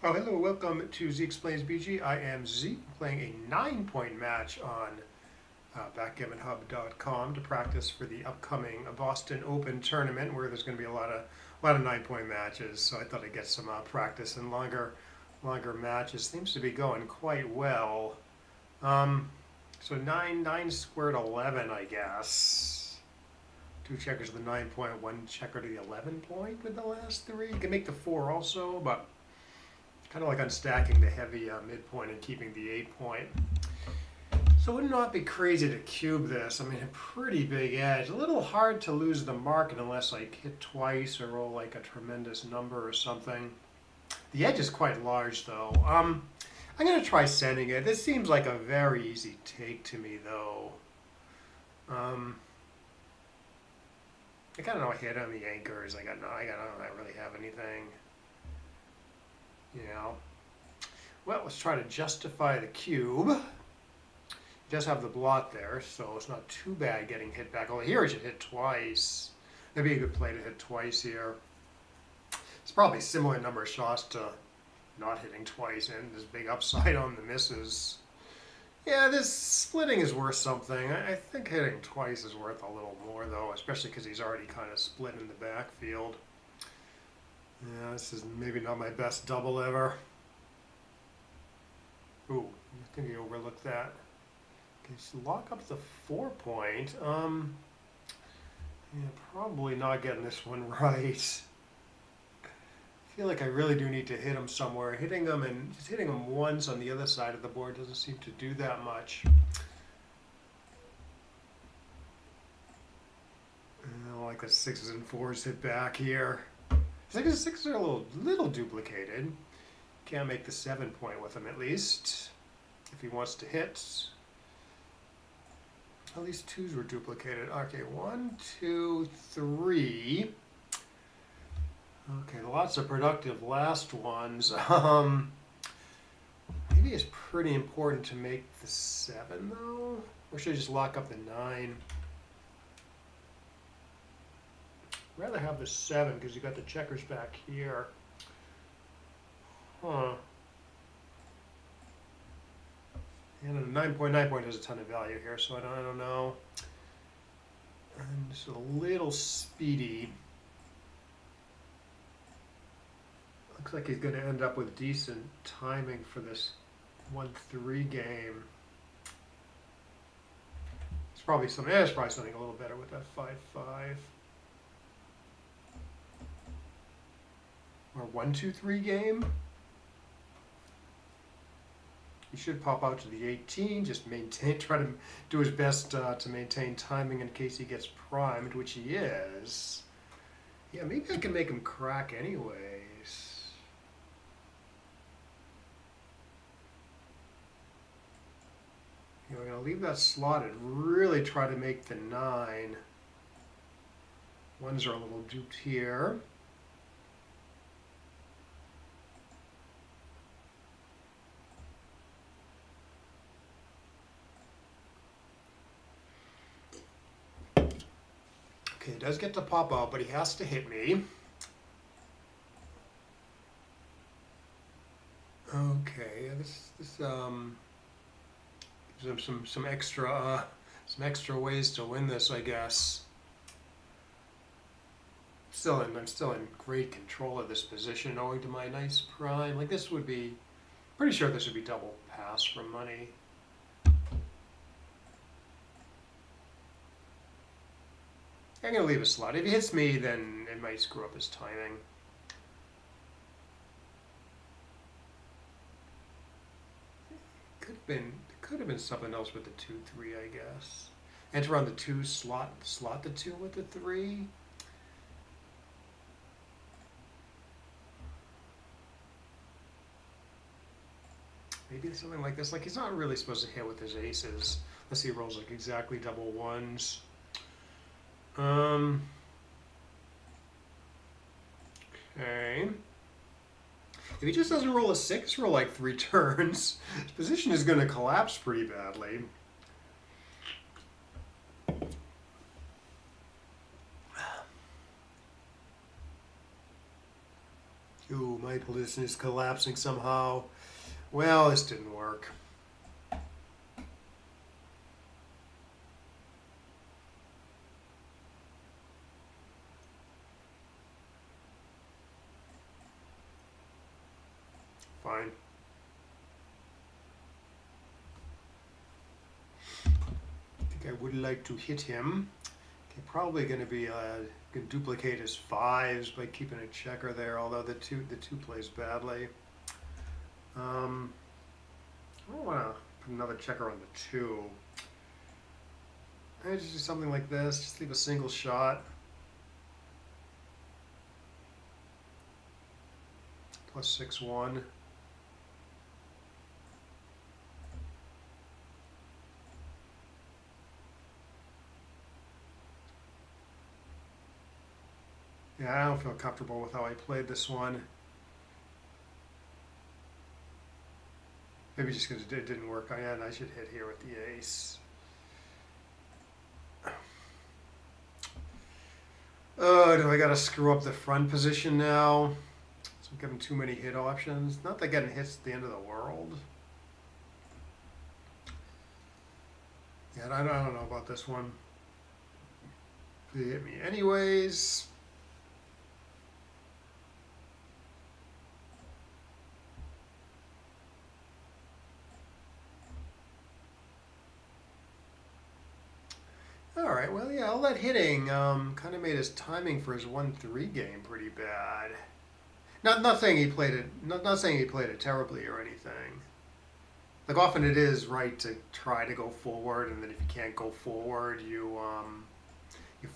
Oh, hello, welcome to Z Explains BG. I am Z, playing a 9-point match on backgammonhub.com to practice for the upcoming Boston Open tournament where there's going to be a lot of 9-point matches. So I thought I'd get some practice in longer matches. Seems to be going quite well. So 9 squared 11, I guess. Two checkers to the 9-point, one checker to the 11-point with the last three. You can make the 4 also, but kind of like unstacking the heavy midpoint and keeping the 8-point. So it would not be crazy to cube this. I mean, a pretty big edge. A little hard to lose the market unless I hit twice or roll like a tremendous number or something. The edge is quite large though. I'm going to try sending it. This seems like a very easy take to me though. I kind of know I hit on the anchors. I don't really have anything. Yeah. Well, let's try to justify the cube. It does have the blot there, so it's not too bad getting hit back. Although here I should hit twice. That'd be a good play to hit twice here. It's probably a similar number of shots to not hitting twice, and there's big upside on the misses. Yeah, this splitting is worth something. I think hitting twice is worth a little more, though, especially because he's already kind of split in the backfield. Yeah, this is maybe not my best double ever. Ooh, I think he overlooked that. Okay, so lock up the 4-point. Yeah, probably not getting this one right. I feel like I really do need to hit him somewhere. Hitting him once on the other side of the board doesn't seem to do that much. I don't like the 6s and 4s hit back here. 6s are a little duplicated. Can't make the 7-point with him at least, if he wants to hit. At least 2s were duplicated. Okay, 1, 2, 3. Okay, lots of productive last ones. Maybe it's pretty important to make the 7 though? Or should I just lock up the 9? I'd rather have the 7 because you got the checkers back here. Huh. And a 9-point has a ton of value here, so I don't know. And just a little speedy. Looks like he's going to end up with decent timing for this 1-3 game. It's probably something a little better with that 5-5. Or 1-2-3 game. He should pop out to the 18, just try to do his best to maintain timing in case he gets primed, which he is. Yeah, maybe I can make him crack anyways. I'm going to leave that slotted, really try to make the 9. 1s are a little duped here. Okay, he does get to pop out, but he has to hit me. Okay, this gives him some extra ways to win this, I guess. I'm still in great control of this position owing to my nice prime. Like this would be, pretty sure this would be double pass for money. I'm gonna leave a slot. If he hits me, then it might screw up his timing. Could have been something else with the 2-3, I guess. Enter on the 2 slot the 2 with the 3. Maybe something like this. Like he's not really supposed to hit with his aces unless he rolls like exactly double 1s. Okay. If he just doesn't roll a 6 for like 3 turns, his position is going to collapse pretty badly. Ooh, my position is collapsing somehow. Well, this didn't work. Fine. I think I would like to hit him. Okay, probably going to be can duplicate his fives by keeping a checker there. Although the two plays badly. I don't want to put another checker on the two. I just do something like this. Just leave a single shot. Plus 6-1. Yeah, I don't feel comfortable with how I played this one. Maybe just because it didn't work. Yeah, and I should hit here with the ace. Oh, do I gotta screw up the front position now? So I'm giving too many hit options. Not that getting hits at the end of the world. Yeah, I don't know about this one. They hit me anyways. All right, well, yeah, all that hitting kind of made his timing for his 1-3 game pretty bad. Not saying he played it. Not saying he played it terribly or anything. Like often it is right to try to go forward, and then if you can't go forward, you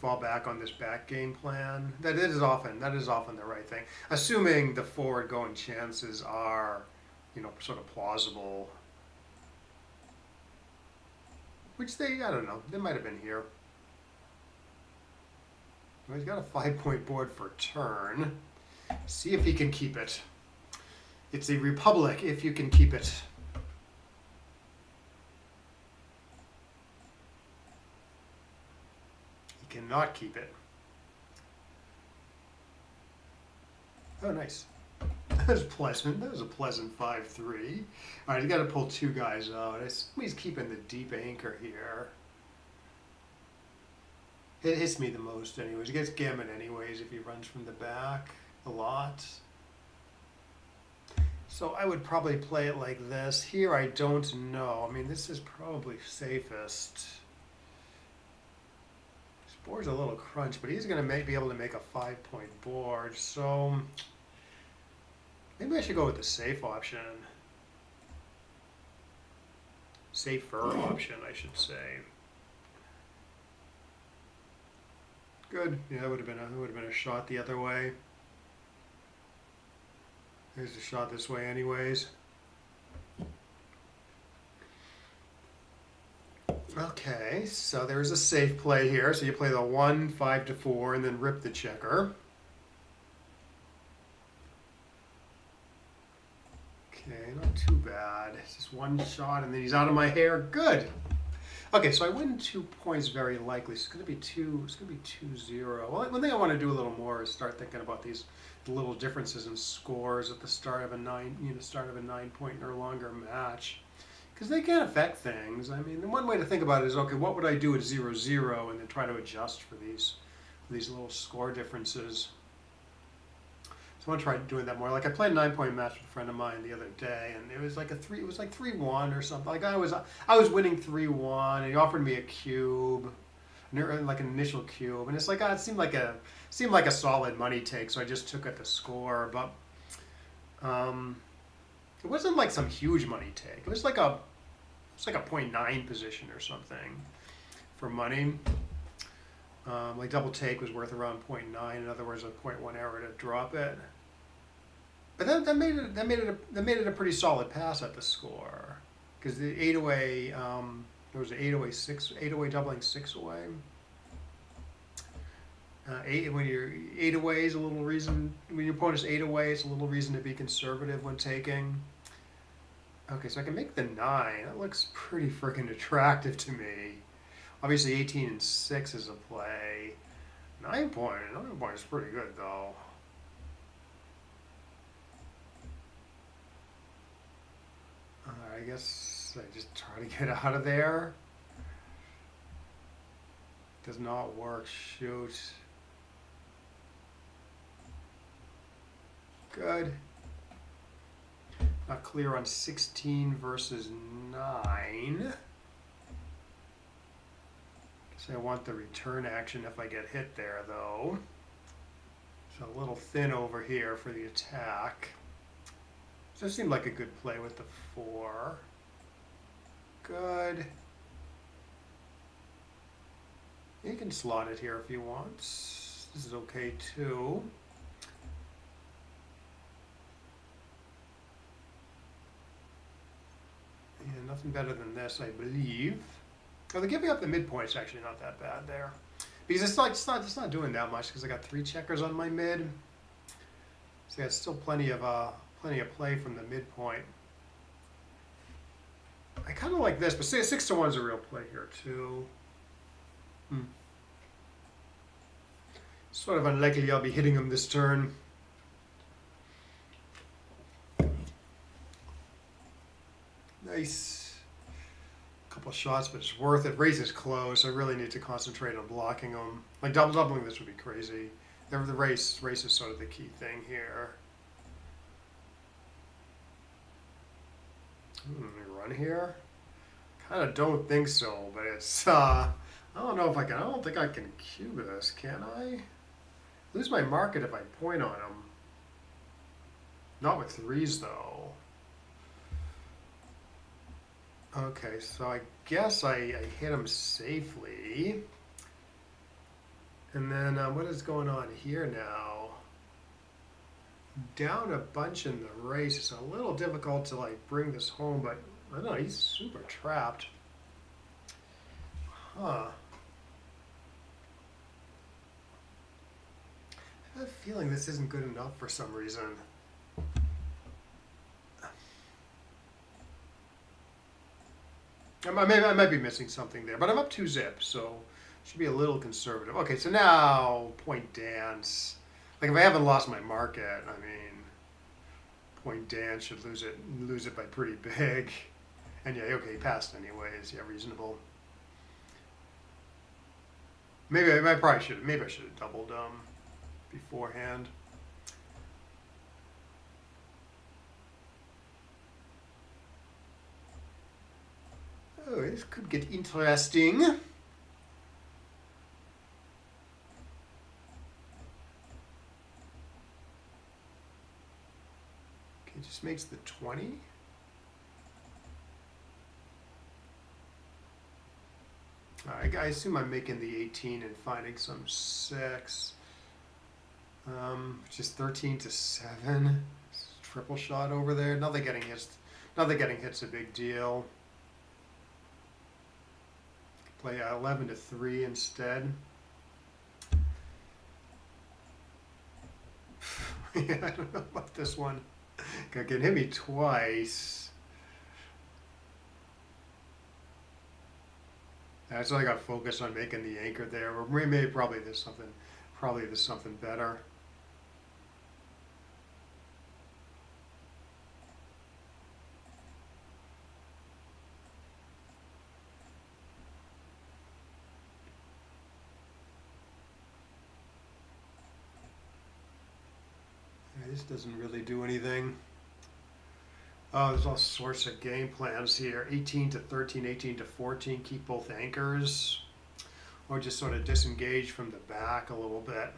fall back on this back game plan. That is often the right thing, assuming the forward going chances are, sort of plausible. Which I don't know, they might have been here. Well, he's got a 5-point board for turn. See if he can keep it. It's a republic if you can keep it. He cannot keep it. Oh, nice. That was pleasant. That was a pleasant 5-3. All right, you got to pull two guys out. He's keeping the deep anchor here. It hits me the most anyways. He gets gammon anyways if he runs from the back a lot. So I would probably play it like this. Here I don't know. I mean, this is probably safest. This board's a little crunch, but he's going to be able to make a 5-point board. So maybe I should go with the safe option. Safer option, I should say. Good. Yeah, that would have been a shot the other way. There's a shot this way, anyways. Okay, so there's a safe play here. So you play the 1, 5-4, and then rip the checker. Okay, not too bad. It's just one shot, and then he's out of my hair. Good. Okay, so I win 2 points very likely. So it's going to be 2. It's going to be 2-0. Well, one thing I want to do a little more is start thinking about these little differences in scores at the start of a 9-point or longer match, because they can affect things. I mean, one way to think about it is, okay, what would I do at 0-0, and then try to adjust for these little score differences. So I want to try doing that more. Like I played a 9-point match with a friend of mine the other day, and it was like 3-1 or something. Like I was winning 3-1, and he offered me a cube, like an initial cube, and it's like it seemed like a solid money take, so I just took it to score. But it wasn't like some huge money take. It was like a 0.9 position or something for money. Like double take was worth around 0.9. In other words, a 0.1 error to drop it. But that made it a pretty solid pass at the score, because the 8-away there was an 8-away doubling 6-away. When you're 8-away is a little reason. When your opponent's 8-away, it's a little reason to be conservative when taking. Okay, so I can make the 9. That looks pretty freaking attractive to me. Obviously 18-6 is a play. 9 point is pretty good though. I guess I just try to get out of there. Does not work. Shoot. Good. Not clear on 16 versus 9. Guess I want the return action if I get hit there, though. So a little thin over here for the attack. This seemed like a good play with the 4. Good. You can slot it here if you want. This is okay too. Yeah, nothing better than this, I believe. Oh, the giving up the midpoint is actually not that bad there, because it's not doing that much because I got 3 checkers on my mid. So yeah, it's still plenty of play from the midpoint. I kind of like this, but 6 to 1 is a real play here too. Sort of unlikely I'll be hitting him this turn. Nice. Couple shots, but it's worth it. Race is close. I really need to concentrate on blocking them. Like doubling this would be crazy. The race is sort of the key thing here. Run here? Kind of don't think so, but it's I don't know if I can. I don't think I can cube this, can I? Lose my market if I point on him. Not with 3s though. Okay, so I guess I hit him safely. And then what is going on here now? Down a bunch in the race. It's a little difficult to like bring this home, but I don't know, he's super trapped. Huh. I have a feeling this isn't good enough for some reason. I might be missing something there, but I'm up 2 zip, so should be a little conservative. Okay, so now point dance. Like if I haven't lost my market, I mean, point dance should lose it by pretty big. And yeah, okay, passed anyways. Yeah, reasonable. Maybe I probably should. Maybe I should have doubled beforehand. Oh, this could get interesting. Okay, just makes the 20. I assume I'm making the 18 and finding some 6. Which is 13 to 7. Triple shot over there. Not that getting hit's a big deal. Play 11 to 3 instead. Yeah, I don't know about this one. Can hit me twice. So I got focused on making the anchor there. Or maybe probably there's something better. This doesn't really do anything. Oh, there's all sorts of game plans here. 18 to 13, 18 to 14, keep both anchors. Or just sort of disengage from the back a little bit.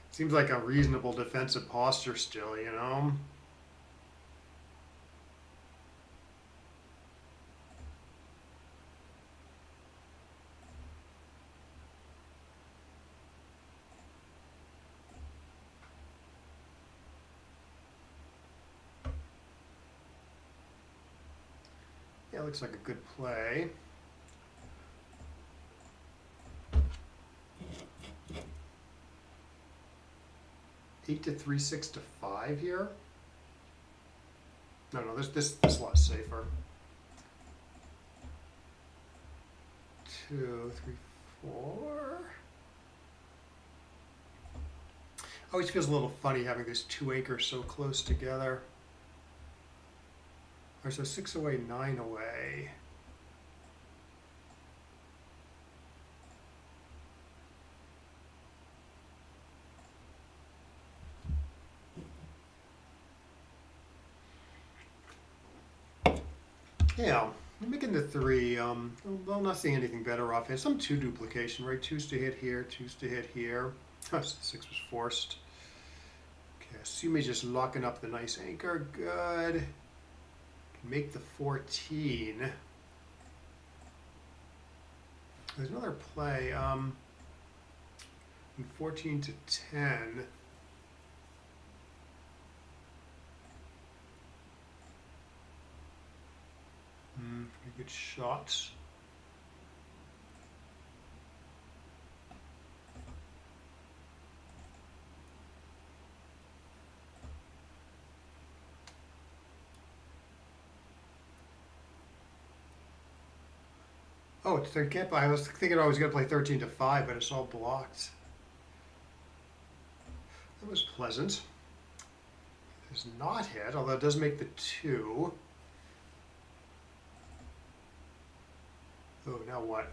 Seems like a reasonable defensive posture still, you know? Yeah, looks like a good play. Eight to 3, 6 to 5 here. No, this lot's safer. 2, 3, 4. Always feels a little funny having these 2 anchors so close together. Or so 6 away, 9 away. Yeah, I'm making the 3. Well, not seeing anything better off here. Some 2 duplication, right? 2's to hit here, 2's to hit here. Oh, 6 was forced. Okay, Sumi just locking up the nice anchor. Good. Can make the 14. There's another play. 14 to 10. Pretty good shots. Oh, it's third camp. I was thinking I was going to play 13 to 5, but it's all blocked. That was pleasant. It's not hit, although it does make the 2. Oh, now what?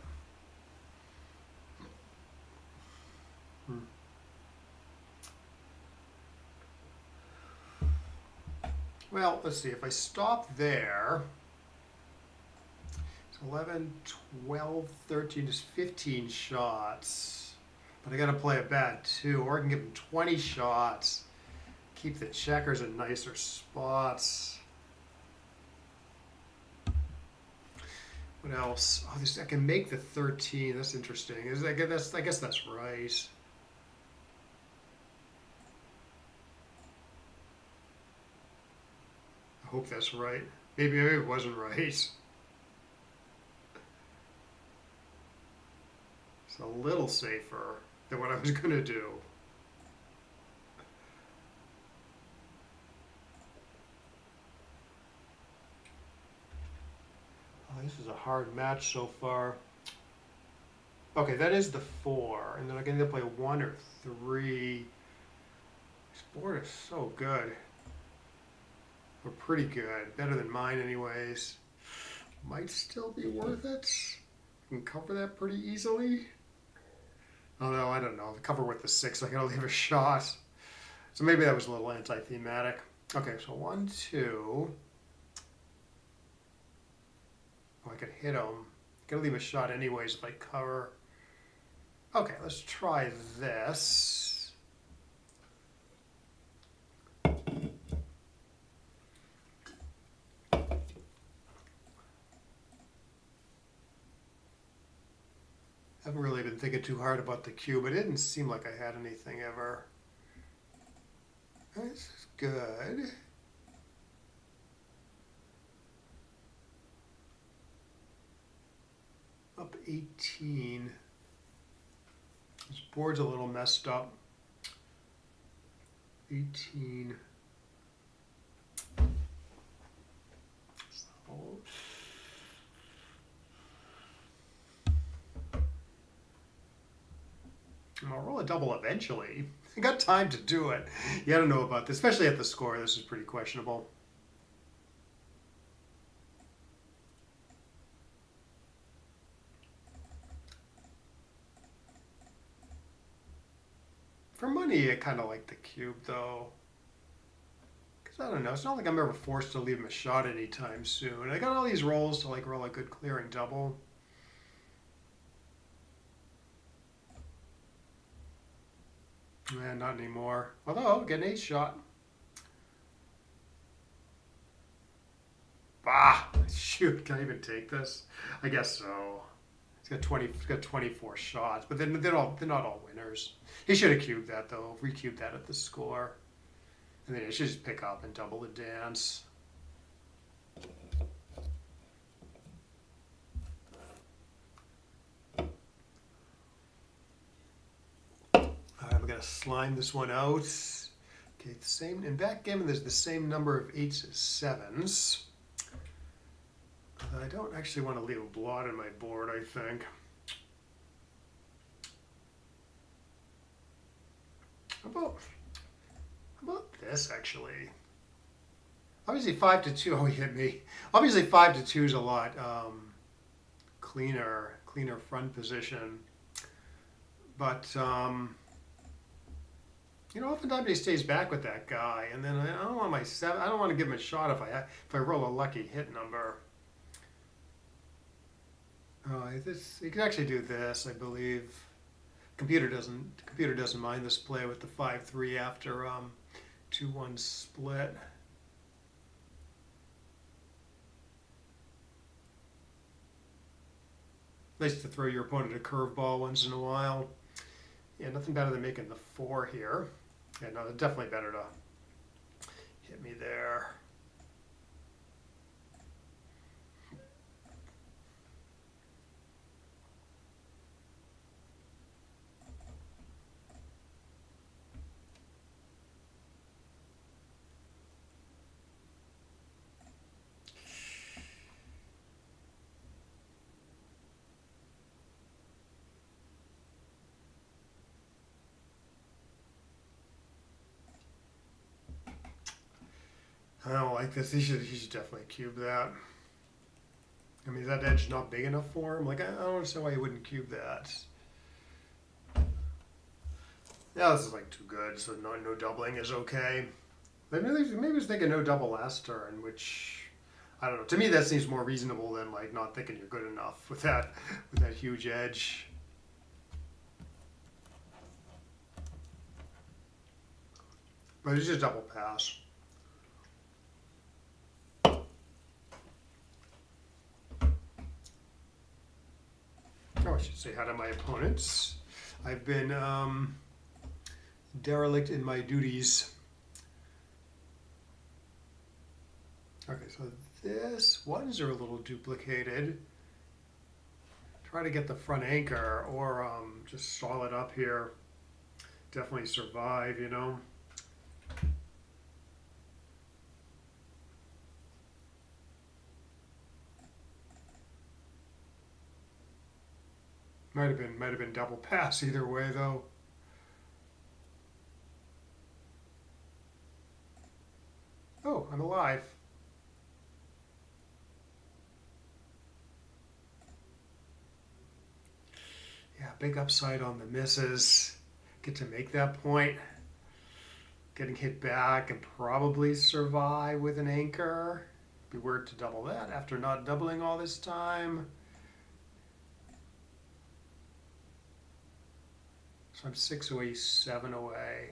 Well, let's see. If I stop there, it's 11, 12, 13, just 15 shots. But I got to play a bad 2, or I can give him 20 shots. Keep the checkers in nicer spots. What else? Oh, I can make the 13. That's interesting. I guess that's right. I hope that's right. Maybe it wasn't right. It's a little safer than what I was going to do. Oh, this is a hard match so far. Okay, that is the 4, and then I can either play 1 or 3. This board is so good. Or pretty good. Better than mine anyways. Might still be worth it. Can cover that pretty easily. Although, I don't know. The cover with the 6, I gotta leave a shot. So maybe that was a little anti-thematic. Okay, so 1, 2. Oh, I could hit him. Gotta leave a shot anyways if I cover. Okay, let's try this. Haven't really been thinking too hard about the cube. It didn't seem like I had anything ever. This is good. Up 18. This board's a little messed up. 18. So, I'll roll a double eventually. I got time to do it. You gotta know about this, especially at the score. This is pretty questionable. For money, I kind of like the cube, though. Because I don't know, it's not like I'm ever forced to leave him a shot anytime soon. I got all these rolls to like roll a good clearing double. Not anymore. Although, I'll get an ace shot. Bah! Shoot, can I even take this? I guess so. He's got 24 shots, but they're not all winners. He should have cubed that though. Recubed that at the score, and then he should just pick up and double the dance. All right, I'm gonna slime this one out. Okay, the same in backgammon. There's the same number of 8s as 7s. I don't actually want to leave a blot on my board, I think. How about this, actually? Obviously 5-2. Oh, he hit me. Obviously 5-2 is a lot cleaner front position. But oftentimes he stays back with that guy, and then I don't want my seven. I don't want to give him a shot if I roll a lucky hit number. You can actually do this, I believe. Computer doesn't mind this play with the 5-3 after 2-1 split. Nice to throw your opponent a curveball once in a while. Yeah, nothing better than making the 4 here. Yeah, no, definitely better to hit me there. I don't like this. He should definitely cube that. I mean, is that edge not big enough for him? Like, I don't understand why he wouldn't cube that. Yeah, this is like too good, so no doubling is okay. Maybe he was thinking no double last turn, which, I don't know. To me, that seems more reasonable than like not thinking you're good enough with that huge edge. But it's just double pass. Oh, I should say hi to my opponents. I've been derelict in my duties. Okay, so this ones are a little duplicated. Try to get the front anchor or just stall it up here. Definitely survive, Might have been double pass either way though. Oh, I'm alive. Yeah, big upside on the misses. Get to make that point. Getting hit back and probably survive with an anchor. Be weird to double that after not doubling all this time. So I'm 6 away, 7 away.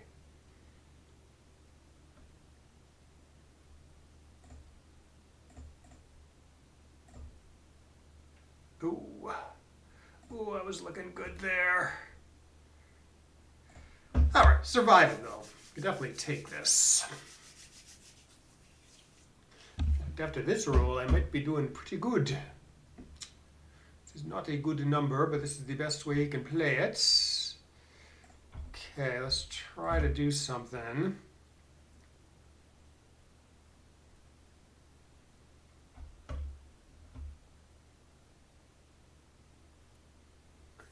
Ooh, I was looking good there. All right, surviving though. You definitely take this. After this roll, I might be doing pretty good. This is not a good number, but this is the best way you can play it. Okay, let's try to do something.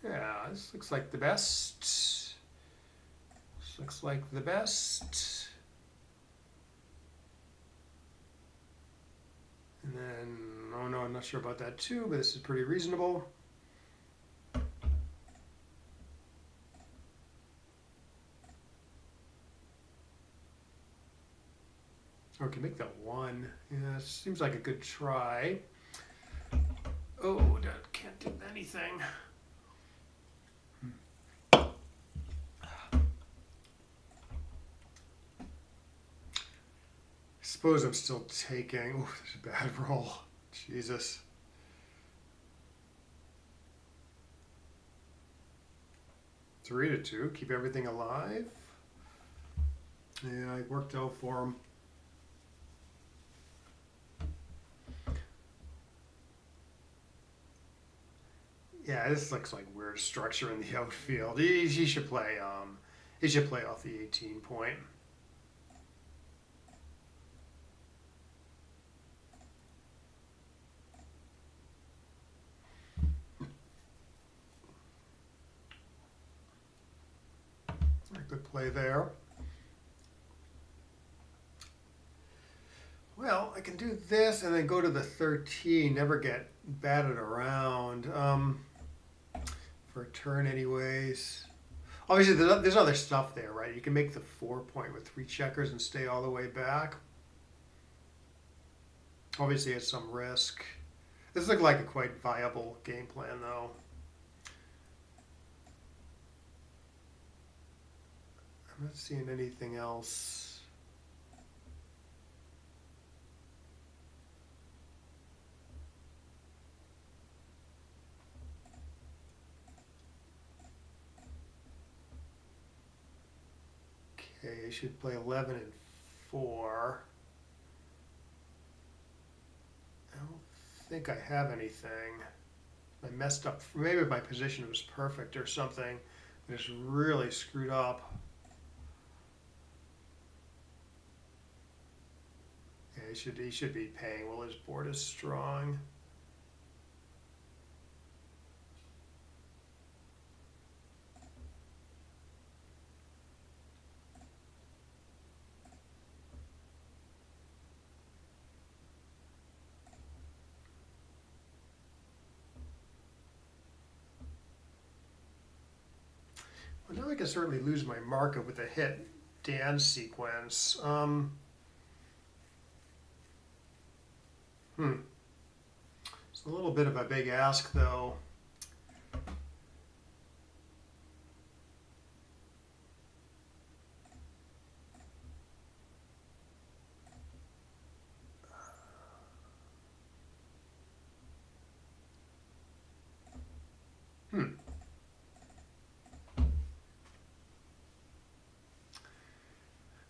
Yeah, this looks like the best. This looks like the best. And then, oh no, I'm not sure about that too, but this is pretty reasonable. Okay, make that 1. Yeah, seems like a good try. Oh, that can't do anything. Suppose I'm still taking. Oh, that's a bad roll. Jesus. Three to 2. Keep everything alive. Yeah, it worked out for him. Yeah, this looks like weird structure in the outfield. He should play. He should play off the 18 point. Good play there. Well, I can do this and then go to the 13, never get batted around for a turn anyways. Obviously, there's other stuff there, right? You can make the 4 point with 3 checkers and stay all the way back. Obviously, it's some risk. This looked like a quite viable game plan, though. I'm not seeing anything else. Okay, I should play 11 and 4. I don't think I have anything. I messed up. Maybe my position was perfect or something. I just really screwed up. Yeah, he should be paying. Well, his board is strong. Well, now I can certainly lose my market with a hit Dan sequence. It's a little bit of a big ask, though.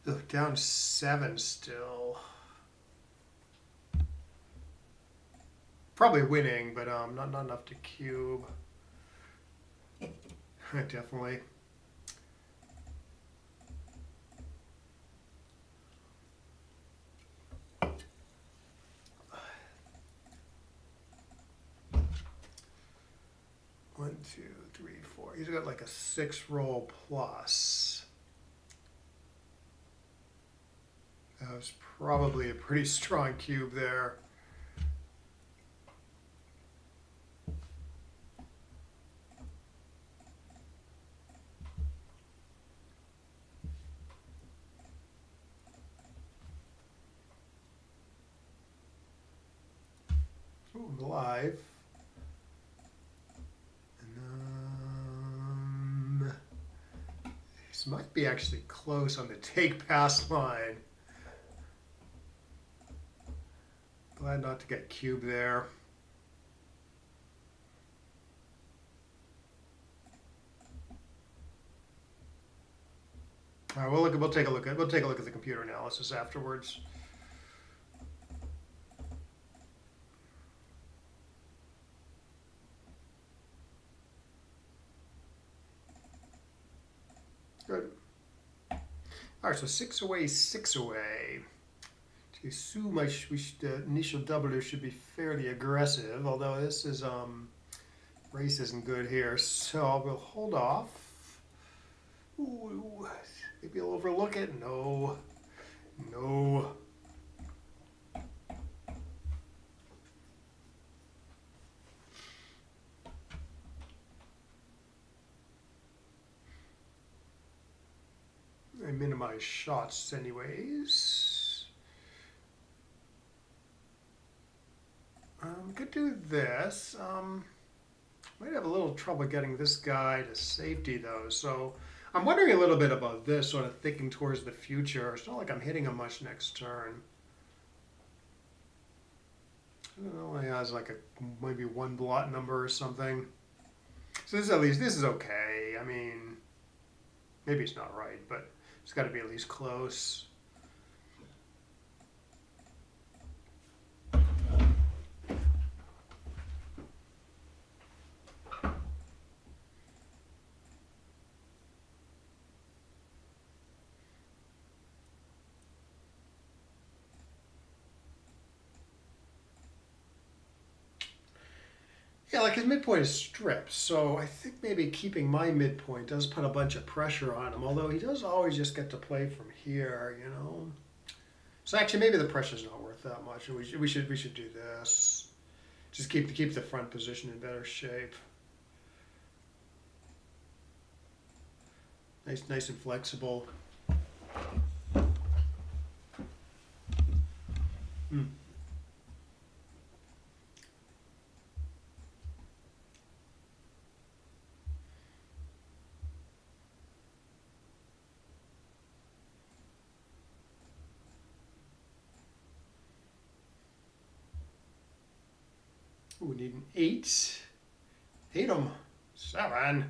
Ugh, down 7 still. Probably winning, but not enough to cube. Definitely. One, two, three, four. He's got like a 6-roll plus. That was probably a pretty strong cube there. Ooh, I'm alive. And this might be actually close on the take pass line. Glad not to get cube there. All right, we'll take a look at the computer analysis afterwards. Good. All right, so 6 away, 6 away. To assume the initial doubler should be fairly aggressive, although this is race isn't good here, so we'll hold off. Ooh, maybe I'll overlook it. No. I minimize shots anyways. Could do this. Might have a little trouble getting this guy to safety though, so I'm wondering a little bit about this, sort of thinking towards the future. It's not like I'm hitting him much next turn. It only has like maybe 1 blot number or something. So this is okay. I mean, maybe it's not right, but it's got to be at least close. Yeah, like his midpoint is stripped, so I think maybe keeping my midpoint does put a bunch of pressure on him, although he does always just get to play from here, you know? So actually, maybe the pressure's not worth that much. We should do this. Just keep the front position in better shape. Nice and flexible. Mm. Ooh, we need an 8. 8 'em. 7.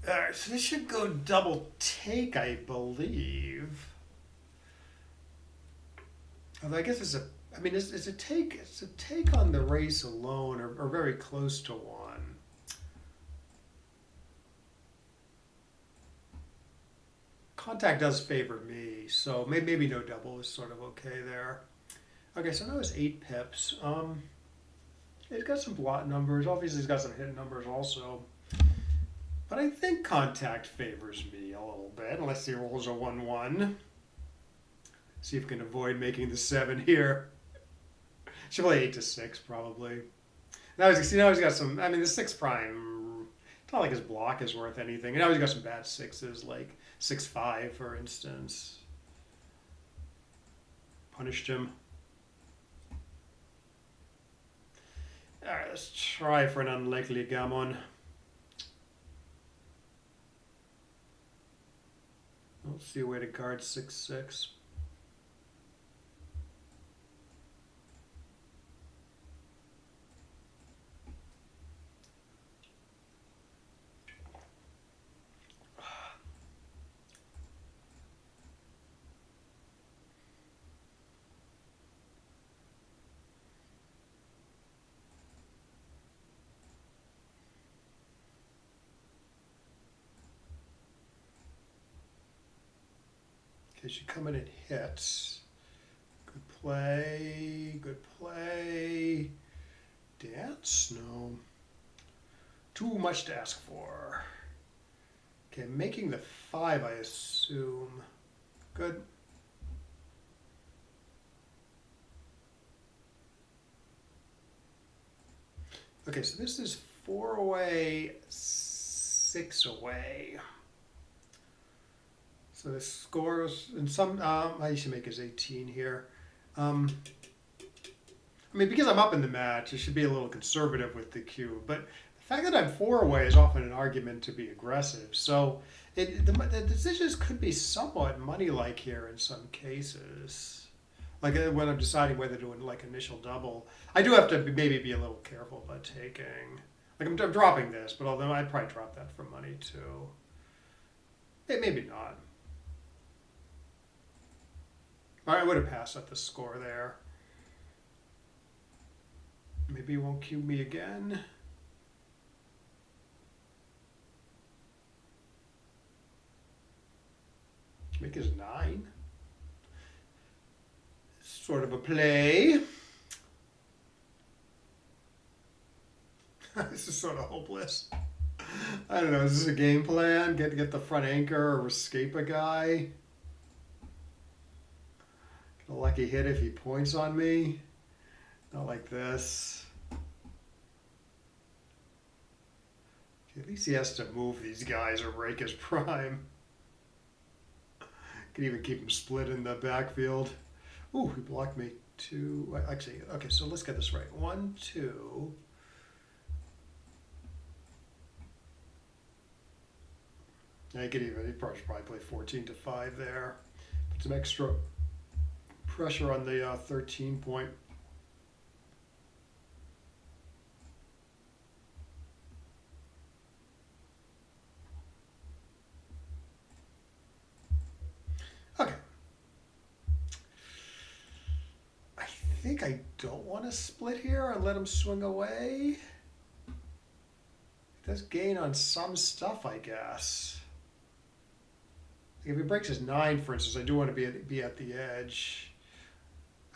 Alright, so this should go double take, I believe. Although I guess it's a take on the race alone, or very close to one. Contact does favor me, so maybe no double is sort of okay there. Okay, so now it's 8 pips. He's got some blot numbers. Obviously, he's got some hit numbers also. But I think contact favors me a little bit, unless he rolls a 1-1. See if we can avoid making the 7 here. Should play 8 to 6 probably. Now he's got some. I mean, the 6 prime. It's not like his block is worth anything. And now he's got some bad 6s, like 6-5 for instance. Punished him. All right, let's try for an unlikely gammon. Let's see a way to guard 6-6. Okay, she come in and hits. Good play, good play. Dance? No. Too much to ask for. Okay, making the 5, I assume. Good. Okay, so this is 4 away, 6 away. So the scores, and some, I should make his 18 here. I mean, because I'm up in the match, I should be a little conservative with the cube. But the fact that I'm 4 away is often an argument to be aggressive. So the decisions could be somewhat money-like here in some cases. Like when I'm deciding whether to do like initial double, I do have to maybe be a little careful about taking. Like I'm dropping this, but although I'd probably drop that for money too. Maybe not. I would have passed at the score there. Maybe he won't cube me again. Make his 9. Sort of a play. This is sort of hopeless. I don't know, is this a game plan? Get the front anchor or escape a guy? Get a lucky hit if he points on me. Not like this. Okay, at least he has to move these guys or break his prime. Can even keep him split in the backfield. Ooh, he blocked me 2. Actually, okay, so let's get this right. 1, 2. Yeah, he'd probably play 14 to 5 there. Put some extra pressure on the 13 point. Okay. I think I don't want to split here and let him swing away. It does gain on some stuff, I guess. If he breaks his 9, for instance, I do want to be at the edge.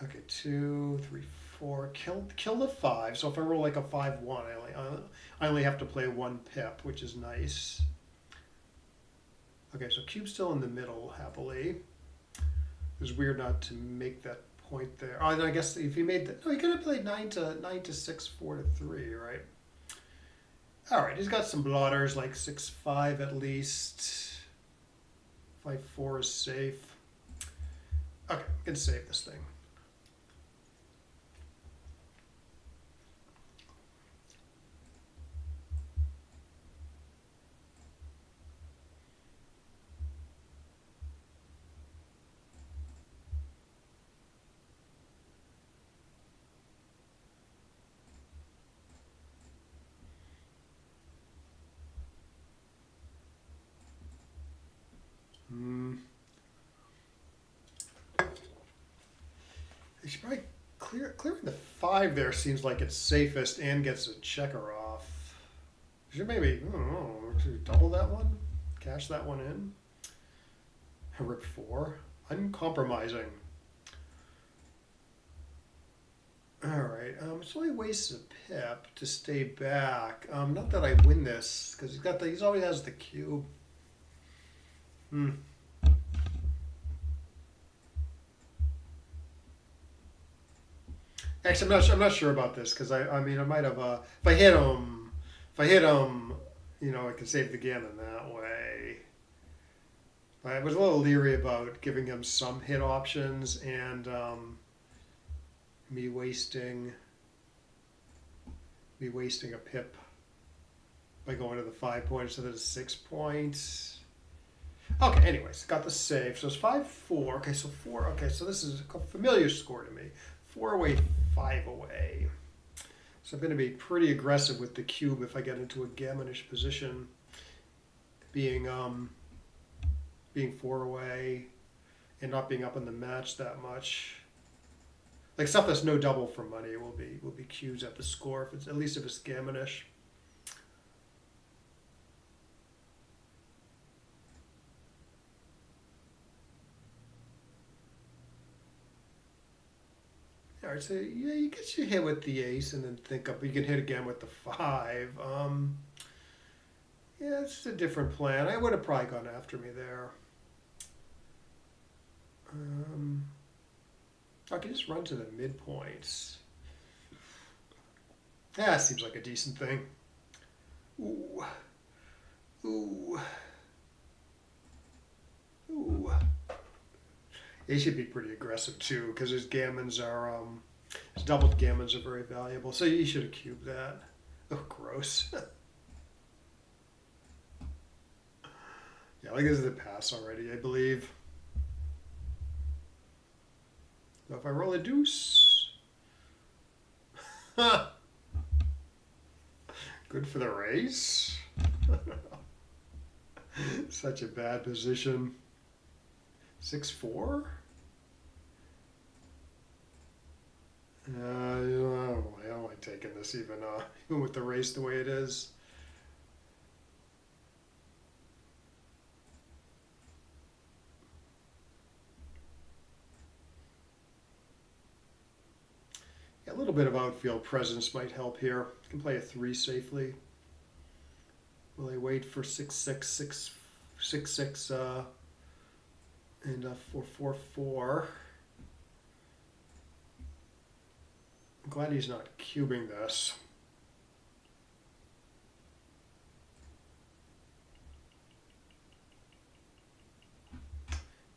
Okay, 2, 3, 4. Kill the 5. So if I roll like a 5-1, I only have to play 1 pip, which is nice. Okay, so cube's still in the middle, happily. It was weird not to make that point there. Oh, and I guess if he made that, no, he could have played 9 to 6, 4 to 3, right? All right, he's got some blotters like 6-5 at least. 5-4 is safe. Okay, I can save this thing. They should probably clearing the 5 there seems like it's safest and gets a checker off. Should maybe, I don't know, should double that one? Cash that one in? Rook 4? Uncompromising. Alright, it's only wastes a pip to stay back. Not that I win this, because he always has the cube. Actually, I'm not sure about this because I mean I might have if I hit him, you know, I can save the gammon that way. I was a little leery about giving him some hit options and me wasting a pip by going to the 5 point instead of the 6 point. Okay, anyways, got the save. So it's 5-4. Okay, so 4. Okay, so this is a familiar score to me. 4 away, 5 away. So I'm going to be pretty aggressive with the cube if I get into a gammonish position. Being 4 away and not being up in the match that much. Like stuff that's no double for money will be cubes at the score if it's at least if it's gammonish. All right, so yeah, you get your hit with the ace and then think up. You can hit again with the 5. Yeah, it's a different plan. I would have probably gone after me there. I can just run to the midpoints. Yeah, seems like a decent thing. Ooh. Ooh. Ooh. They should be pretty aggressive too, because his gammons are, his doubled gammons are very valuable. So you should have cubed that. Oh, gross. Yeah, like this is the pass already, I believe. So if I roll a deuce, good for the race. Such a bad position. 6-4. I don't like taking this even with the race the way it is. Yeah, a little bit of outfield presence might help here. You can play a 3 safely. Will I wait for 6-6, 6-6, and 4-4-4? I'm glad he's not cubing this.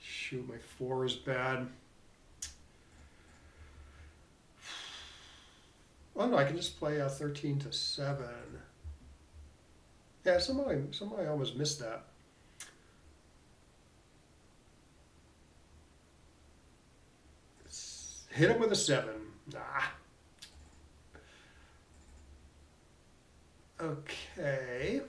Shoot, my 4 is bad. Oh no, I can just play 13-7. Yeah, somehow I almost missed that. Hit him with a 7. Nah. Okay.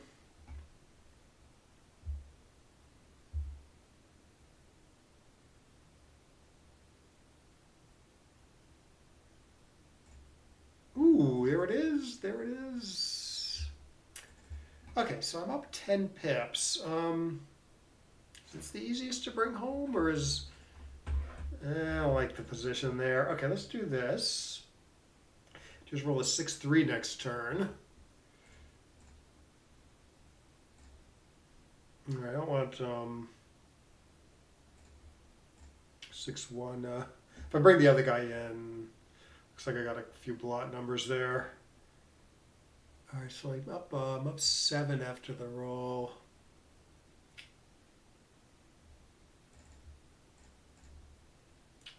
Ooh, there it is. There it is. Okay, so I'm up 10 pips. Is this the easiest to bring home, or is... I don't like the position there. Okay, let's do this. Just roll a 6-3 next turn. I don't want 6-1. If I bring the other guy in, looks like I got a few blot numbers there. All right, so I'm up 7 after the roll.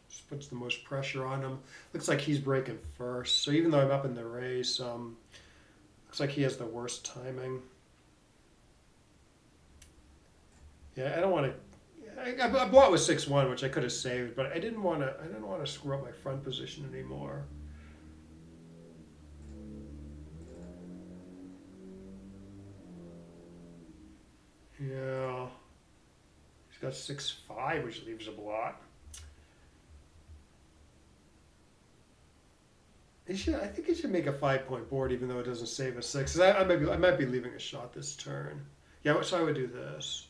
Just puts the most pressure on him. Looks like he's breaking first. So even though I'm up in the race, looks like he has the worst timing. Yeah, I don't want to. I bought with 6-1, which I could have saved, but I didn't want to. I didn't want to screw up my front position anymore. Yeah, he's got 6-5, which leaves a blot. I think he should make a 5-point board, even though it doesn't save a 6. 'Cause I might be leaving a shot this turn. Yeah, so I would do this.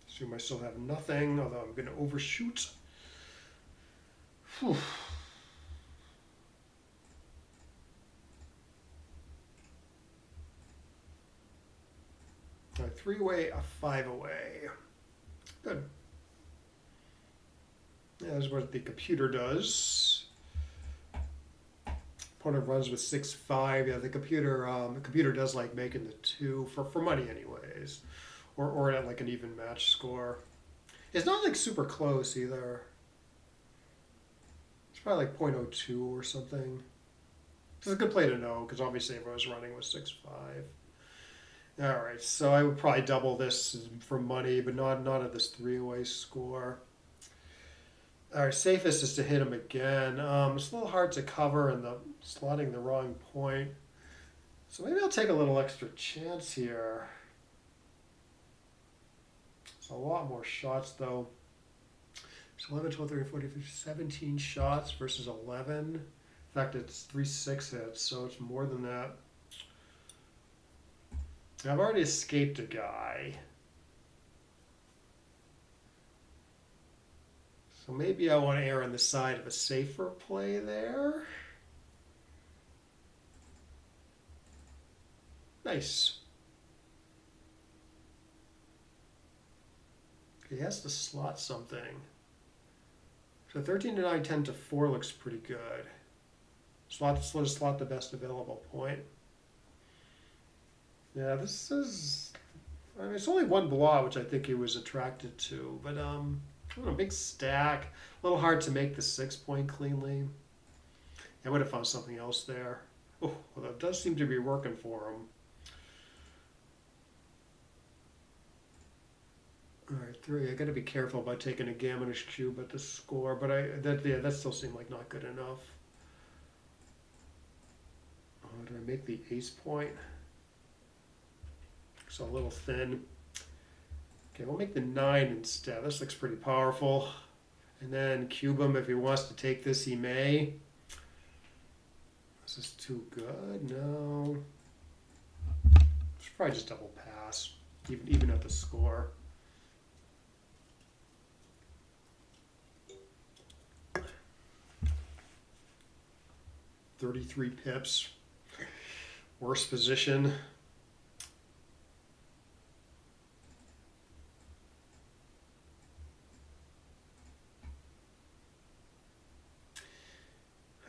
Assume I still have nothing, although I'm going to overshoot. Whew. All right, 3 away, a 5 away. Good. Yeah, that's what the computer does. Opponent runs with 6-5. Yeah, the computer does like making the 2 for money anyways, or at like an even match score. It's not like super close either. It's probably like 0.02 or something. It's a good play to know because obviously everyone's running with 6-5. All right, so I would probably double this for money, but not at this 3-away score. All right, safest is to hit him again. It's a little hard to cover and slotting the wrong point. So maybe I'll take a little extra chance here. It's a lot more shots though. It's 11, 12, 13, 14, 15, 17 shots versus 11. In fact, it's 3-6 hits, so it's more than that. I've already escaped a guy. So maybe I want to err on the side of a safer play there. Nice. He has to slot something. So 13 to 9, 10 to 4 looks pretty good. Slot the best available point. Yeah, this is. I mean, it's only one blot, which I think he was attracted to, but a big stack. A little hard to make the 6-point cleanly. I would have found something else there. Oh, well, that does seem to be working for him. All right, 3. I got to be careful about taking a gammonish cube at the score, but that still seemed like not good enough. Oh, did I make the ace point? It's a little thin. Okay, we'll make the 9 instead. This looks pretty powerful. And then cube him if he wants to take this, he may. Is this too good? No. Should probably just double pass, even at the score. $33 pips. Worst position.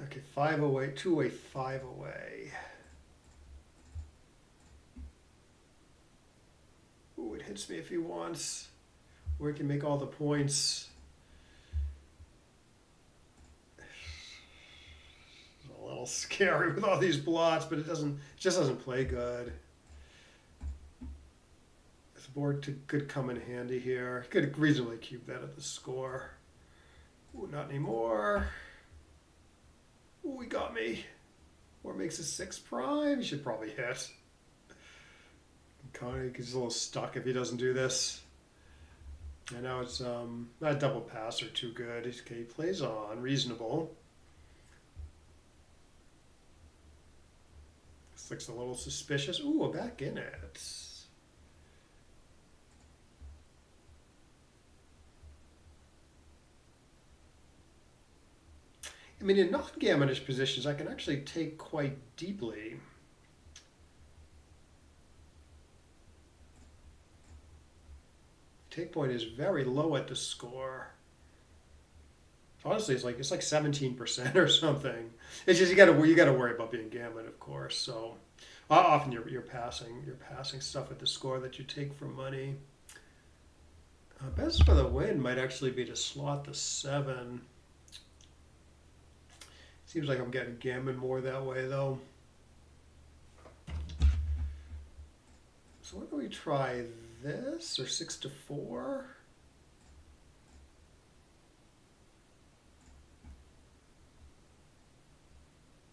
Okay, 5 away, 2 away, 5 away. Ooh, it hits me if he wants. Or he can make all the points. It's a little scary with all these blots, but it just doesn't play good. This board could come in handy here. Could reasonably cube that at the score. Ooh, not anymore. Ooh, he got me. Or makes a 6 prime. He should probably hit. He's a little stuck if he doesn't do this. I know it's not double pass or too good. Okay, he plays on. Reasonable. This looks a little suspicious. Ooh, a back in it. I mean, in non-gammonish positions, I can actually take quite deeply. take point is very low at the score. Honestly, it's like 17% or something. It's just you gotta worry about being gammon, of course. So often you're passing stuff at the score that you take for money. Best for the win might actually be to slot the 7. Seems like I'm getting gammon more that way though. So why don't we try this, or 6 to 4?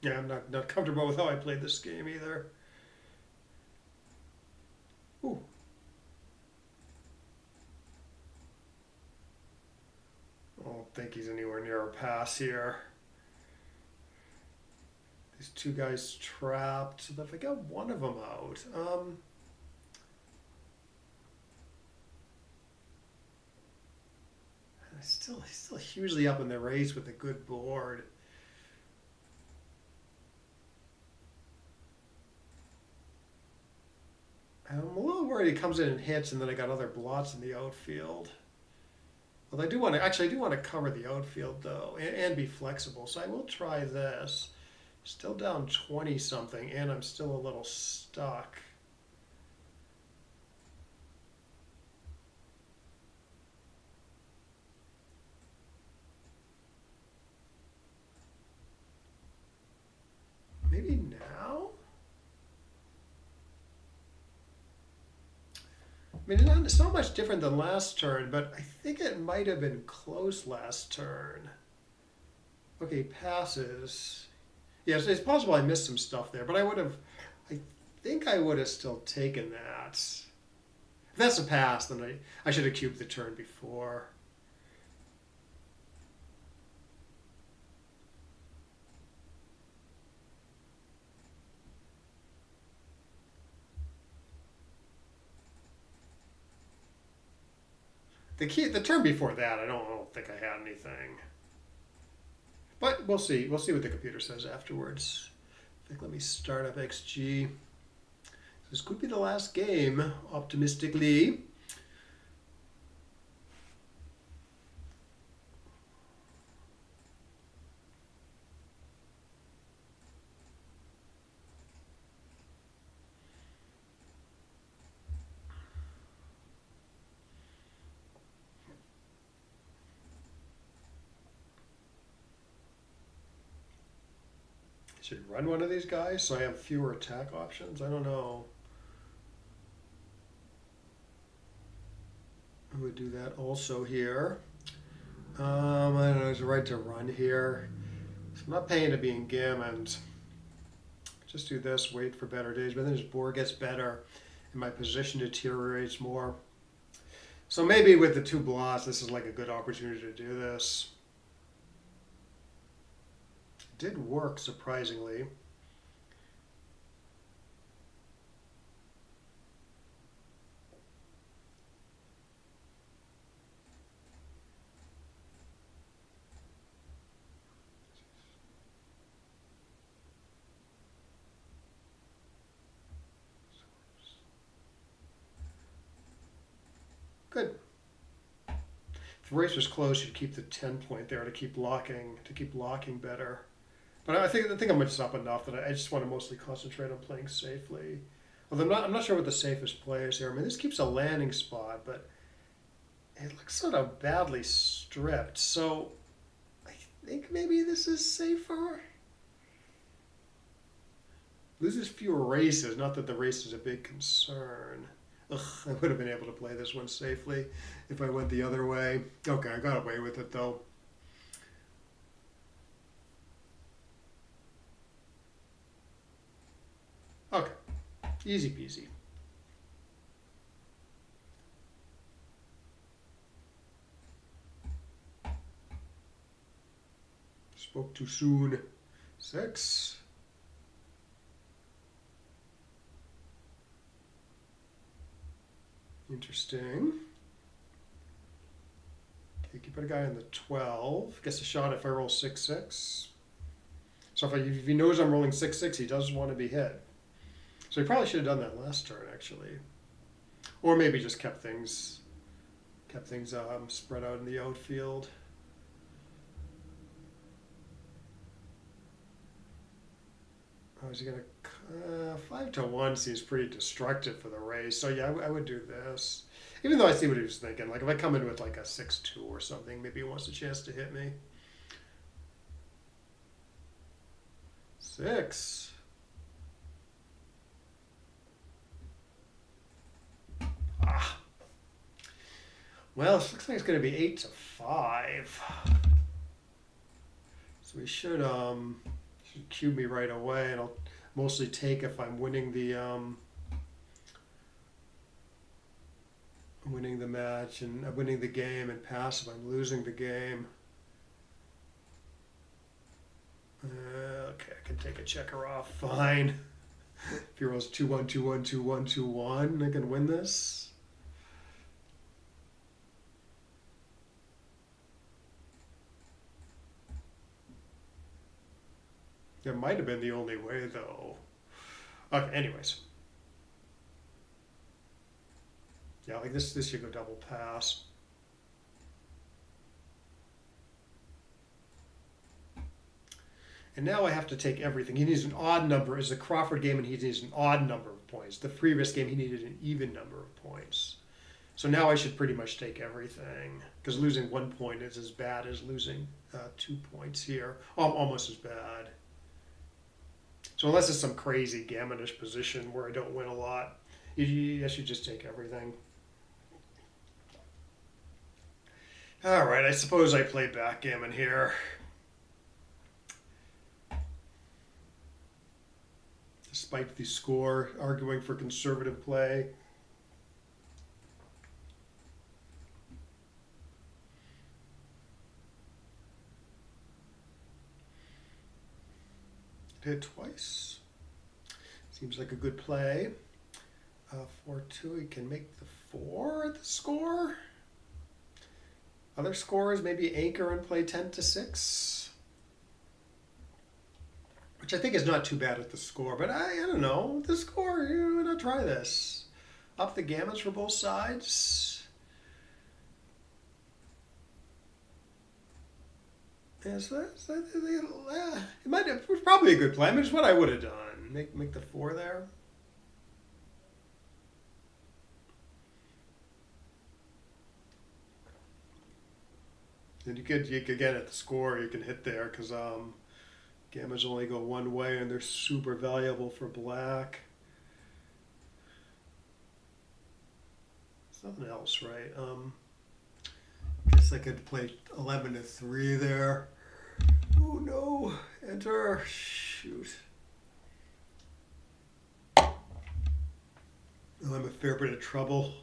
Yeah, I'm not comfortable with how I played this game either. Ooh. I don't think he's anywhere near a pass here. These two guys trapped. So if I got one of them out, he's still hugely up in the race with a good board. I'm a little worried he comes in and hits, and then I got other blots in the outfield. Well, I do want to cover the outfield though, and be flexible. So I will try this. Still down 20 something, and I'm still a little stuck. Maybe now? I mean, it's not much different than last turn, but I think it might have been close last turn. Okay, passes. Yes, it's possible I missed some stuff there, but I think I would have still taken that. If that's a pass, then I should have cubed the turn before. The turn before that, I don't think I had anything. But we'll see. We'll see what the computer says afterwards. I think let me start up XG. This could be the last game, optimistically. Should run one of these guys so I have fewer attack options? I don't know. I would do that also here. I don't know, there's a right to run here. So I'm not paying to being gammoned. Just do this, wait for better days, but then his board gets better and my position deteriorates more. So maybe with the 2 blots, this is like a good opportunity to do this. Did work, surprisingly. Good. If the race was close, you'd keep the 10 point there to keep blocking better. But I think I'm just up enough that I just want to mostly concentrate on playing safely. Although I'm not sure what the safest play is here. I mean, this keeps a landing spot, but it looks sort of badly stripped. So I think maybe this is safer. Loses fewer races. Not that the race is a big concern. Ugh, I would have been able to play this one safely if I went the other way. Okay, I got away with it though. Okay, easy peasy. Spoke too soon. 6. Interesting. Okay, you put a guy on the 12. Gets a shot if I roll 6-6. So if he knows I'm rolling 6-6, he does want to be hit. So he probably should have done that last turn, actually. Or maybe just kept things Kept things spread out in the outfield. I was gonna 5-1 seems pretty destructive for the Rays. So yeah, I would do this. Even though I see what he was thinking. Like if I come in with like a 6-2 or something, maybe he wants a chance to hit me. 6. Ah. Well, it looks like it's going to be 8-5. So he should cue me right away, and I'll mostly take if I'm winning the match and winning the game, and pass if I'm losing the game. Okay, I can take a checker off. Fine. If he rolls 2-1, 2-1, 2-1, 2-1, I can win this. That might have been the only way, though. Okay, anyways. Yeah, like this should go double pass. And now I have to take everything. He needs an odd number. It's a Crawford game, and he needs an odd number of points. The previous game, he needed an even number of points. So now I should pretty much take everything, because losing 1 point is as bad as losing 2 points here. Almost as bad. So unless it's some crazy gammonish position where I don't win a lot, I should just take everything. All right, I suppose I play backgammon here. Despite the score arguing for conservative play. Hit twice. Seems like a good play. 4-2, he can make the 4 at the score. Other scores, maybe anchor and play 10-6. Which I think is not too bad at the score, but I don't know. The score, why not try this? Up the gammons for both sides. Yeah, so it was probably a good play. I mean, it's what I would have done. Make the 4 there. And you could get at the score. You can hit there because gammons only go one way, and they're super valuable for black. There's nothing else, right? Guess I could play 11-3 there. Oh no! Enter. Shoot. Oh, I'm a fair bit of trouble.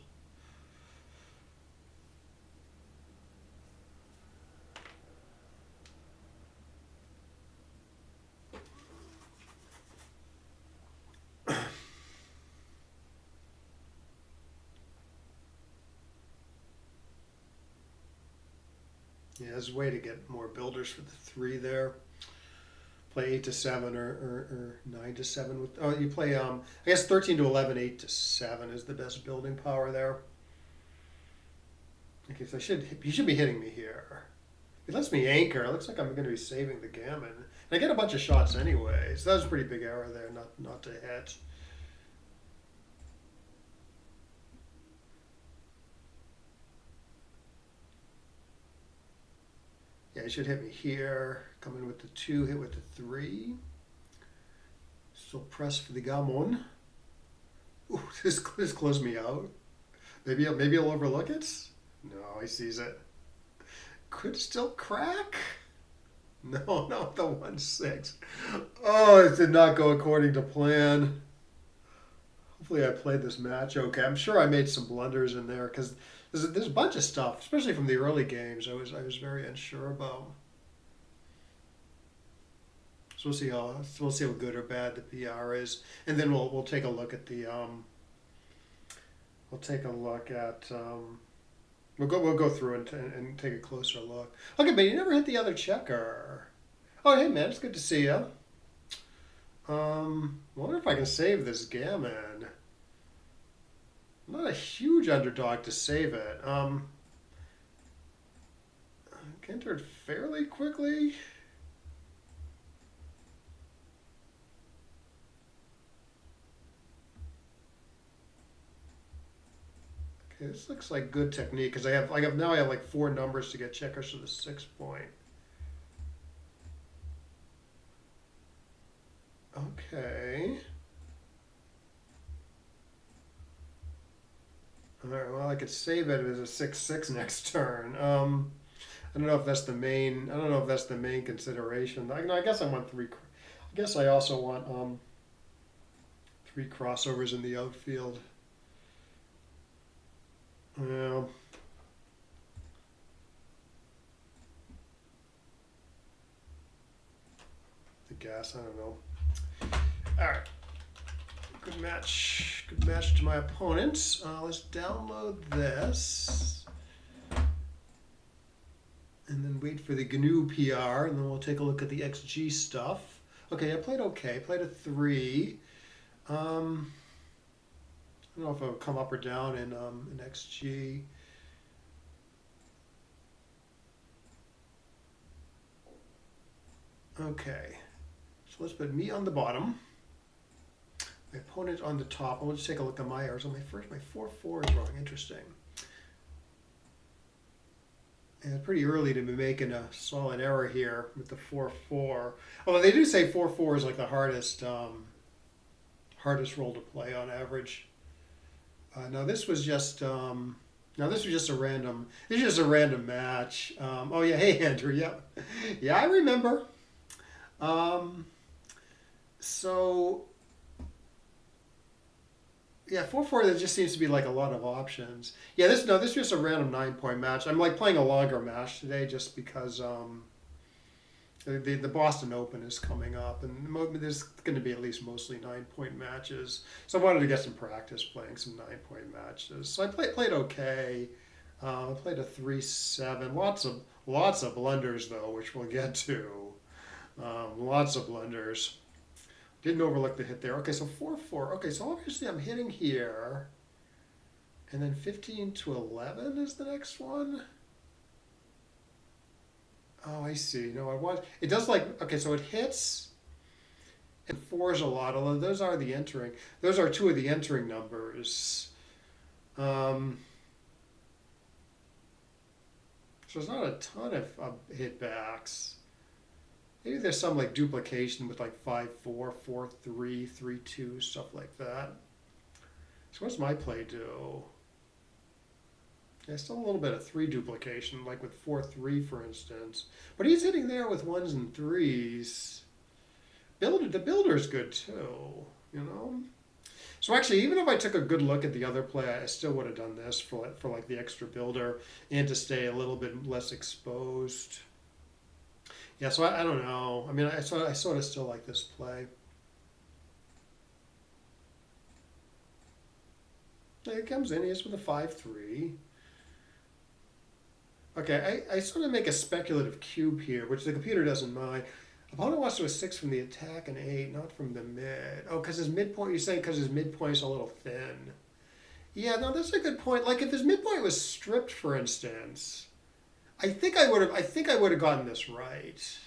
Yeah, there's a way to get more builders for the 3 there. Play 8-7 or 9-7 with. Oh, you play. I guess 13-11, 8-7 is the best building power there. Okay, so he should be hitting me here. He lets me anchor. It looks like I'm going to be saving the gammon. And I get a bunch of shots anyway, so that was a pretty big error there, not to hit. Yeah, he should hit me here. Come in with the 2, hit with the 3. Still press for the gammon. Ooh, this closed me out. Maybe he'll overlook it. No, he sees it. Could still crack. No, not the 1-6. Oh, it did not go according to plan. Hopefully I played this match okay. I'm sure I made some blunders in there because there's a bunch of stuff, especially from the early games, I was very unsure about. So we'll see how good or bad the PR is, and then we'll take a look at the we'll go through and take a closer look. Okay, but you never hit the other checker. Oh, hey man, it's good to see you. Wonder if I can save this gammon. I'm not a huge underdog to save it. entered fairly quickly. Okay, this looks like good technique because I have like 4 numbers to get checkers to the 6 point. Okay. All right. Well, I could save it as a 6-6 next turn. I don't know if that's the main. I don't know if that's the main consideration. I guess I want three. I guess I also want 3 crossovers in the outfield. Yeah. I guess I don't know. All right. Good match. Good match to my opponent. Let's download this. And then wait for the GNU PR, and then we'll take a look at the XG stuff. Okay, I played okay. Played a 3. I don't know if it'll come up or down in XG. Okay, so let's put me on the bottom. My opponent on the top. I'll just take a look at my errors. On my 4-4 is wrong. Interesting. And it's pretty early to be making a solid error here with the 4-4. Although they do say 4-4 is like the hardest roll to play on average. Now this was just a random. This is just a random match. Oh yeah, hey Andrew. Yep. Yeah, I remember. So. Yeah, 4-4, there just seems to be like a lot of options. Yeah, this is just a random 9-point match. I'm like playing a longer match today just because the Boston Open is coming up, and there's going to be at least mostly 9-point matches. So I wanted to get some practice playing some 9-point matches. So I played okay. I played a 3-7. Lots of blunders though, which we'll get to. Lots of blunders. Didn't overlook the hit there. Okay, so 4-4. Okay, so obviously I'm hitting here. And then 15-11 is the next one. Oh, I see. No, it does like, okay, so it hits and 4 is a lot, although those are the entering. Those are 2 of the entering numbers. So there's not a ton of hitbacks. Maybe there's some like duplication with like 5-4, 4-3, 3-2, stuff like that. So what's my play do? Yeah, still a little bit of 3 duplication, like with 4-3 for instance. But he's hitting there with 1s and 3s. The builder's good too, you know? So actually, even if I took a good look at the other play, I still would have done this for like the extra builder and to stay a little bit less exposed. Yeah, so I don't know. I mean, I sort of still like this play. It comes in, he hits with a 5-3. Okay, I sort of make a speculative cube here, which the computer doesn't mind. Opponent wants to a 6 from the attack and 8, not from the mid. Oh, because his midpoint, you're saying because his midpoint's a little thin. Yeah, no, that's a good point. Like if his midpoint was stripped, for instance, I think I would have gotten this right.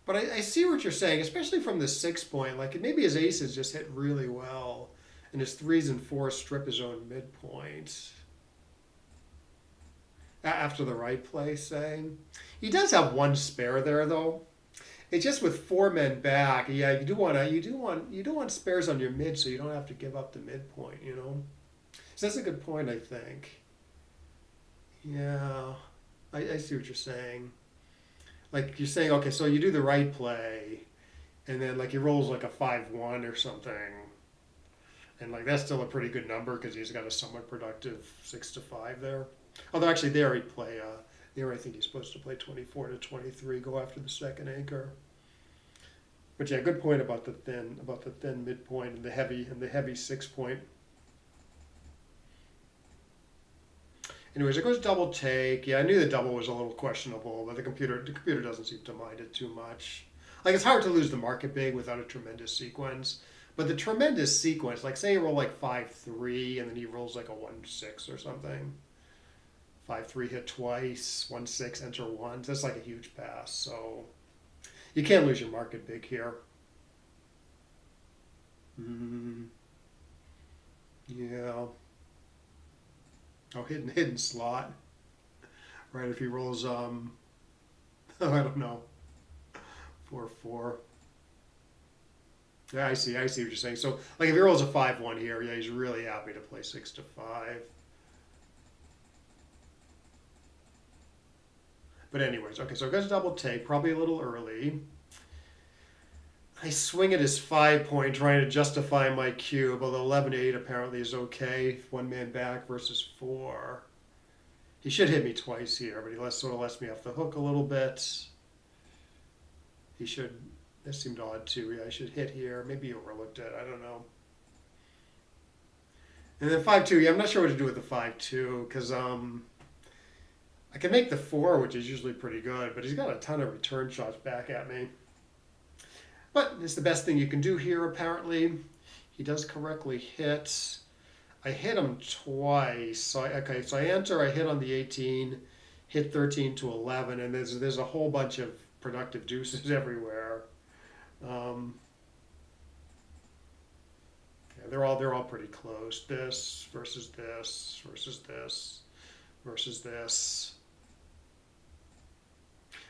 But I see what you're saying, especially from the 6 point. Like maybe his aces just hit really well, and his 3s and 4s strip his own midpoint. After the right play, saying he does have 1 spare there though. It's just with 4 men back. Yeah, you do want spares on your mid, so you don't have to give up the midpoint. You know, so that's a good point, I think. Yeah, I see what you're saying. Like you're saying, okay, so you do the right play, and then like he rolls like a 5-1 or something, and like that's still a pretty good number because he's got a somewhat productive 6-5 there. Although actually there he'd play there I think he's supposed to play 24-23, go after the second anchor. But yeah, good point about the thin midpoint and the heavy 6 point. Anyways, it goes double take. Yeah, I knew the double was a little questionable, but the computer doesn't seem to mind it too much. Like it's hard to lose the market big without a tremendous sequence. But the tremendous sequence, like say you roll like 5-3 and then he rolls like a 1-6 or something. 5-3 hit twice, 1-6 enter once. That's like a huge pass. So you can't lose your market big here. Yeah. Oh, hidden slot. Right, if he rolls I don't know. 4-4. Yeah, I see what you're saying. So like if he rolls a 5-1 here, yeah, he's really happy to play 6-5. But anyways, okay, so I got a double take, probably a little early. I swing at his 5 point, trying to justify my cube, although 11-8 apparently is okay. One man back versus 4. He should hit me twice here, but he sort of lets me off the hook a little bit. He should. This seemed odd too. Yeah, I should hit here. Maybe he overlooked it. I don't know. And then 5-2. Yeah, I'm not sure what to do with the 5-2 because I can make the 4, which is usually pretty good, but he's got a ton of return shots back at me. But it's the best thing you can do here, apparently. He does correctly hit. I hit him twice. So I enter, I hit on the 18, hit 13 to 11, and there's a whole bunch of productive deuces everywhere. Yeah, they're all pretty close. This versus this versus this versus this.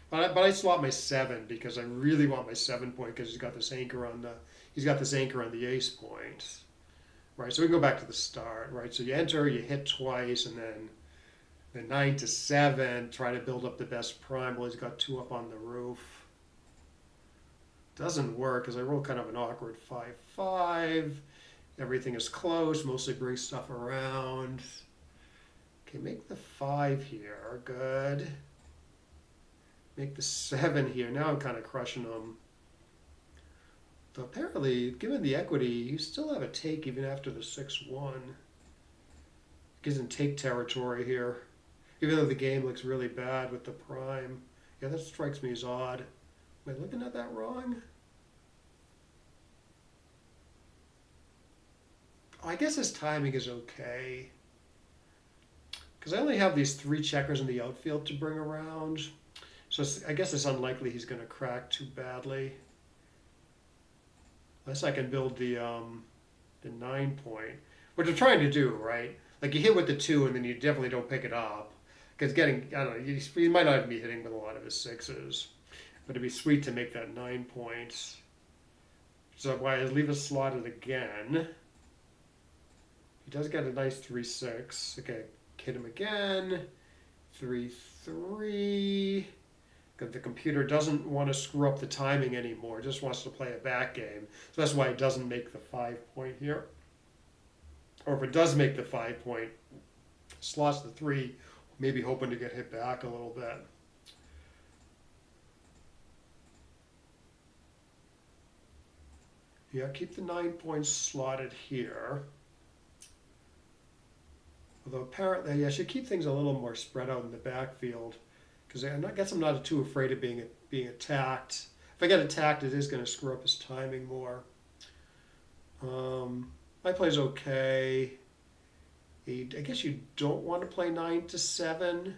But I slot my 7 because I really want my 7 point because he's got this anchor on the ace point. Right, so we can go back to the start, right? So you enter, you hit twice, and then the 9 to 7, try to build up the best prime. Well, he's got 2 up on the roof. Doesn't work because I roll kind of an awkward 5-5. Everything is close, mostly bring stuff around. Okay, make the 5 here, good. Make the 7 here. Now I'm kind of crushing them. So apparently, given the equity, you still have a take even after the 6-1. He's in take territory here. Even though the game looks really bad with the prime. Yeah, that strikes me as odd. Am I looking at that wrong? Oh, I guess his timing is okay. Because I only have these 3 checkers in the outfield to bring around. So I guess it's unlikely he's going to crack too badly. Unless I can build the 9 point. Which I'm trying to do, right? Like you hit with the 2 and then you definitely don't pick it up. Because I don't know, you might not even be hitting with a lot of his 6s. But it'd be sweet to make that 9 points. So why I leave it slotted again. He does get a nice 3-6. Okay, hit him again. 3-3. Because the computer doesn't want to screw up the timing anymore. It just wants to play a backgammon. So that's why it doesn't make the 5 point here. Or if it does make the 5 point, slots the 3, maybe hoping to get hit back a little bit. Yeah, keep the 9 points slotted here. Although apparently I should keep things a little more spread out in the backfield. Because I guess I'm not too afraid of being attacked. If I get attacked, it is going to screw up his timing more. My play's okay. I guess you don't want to play 9 to 7.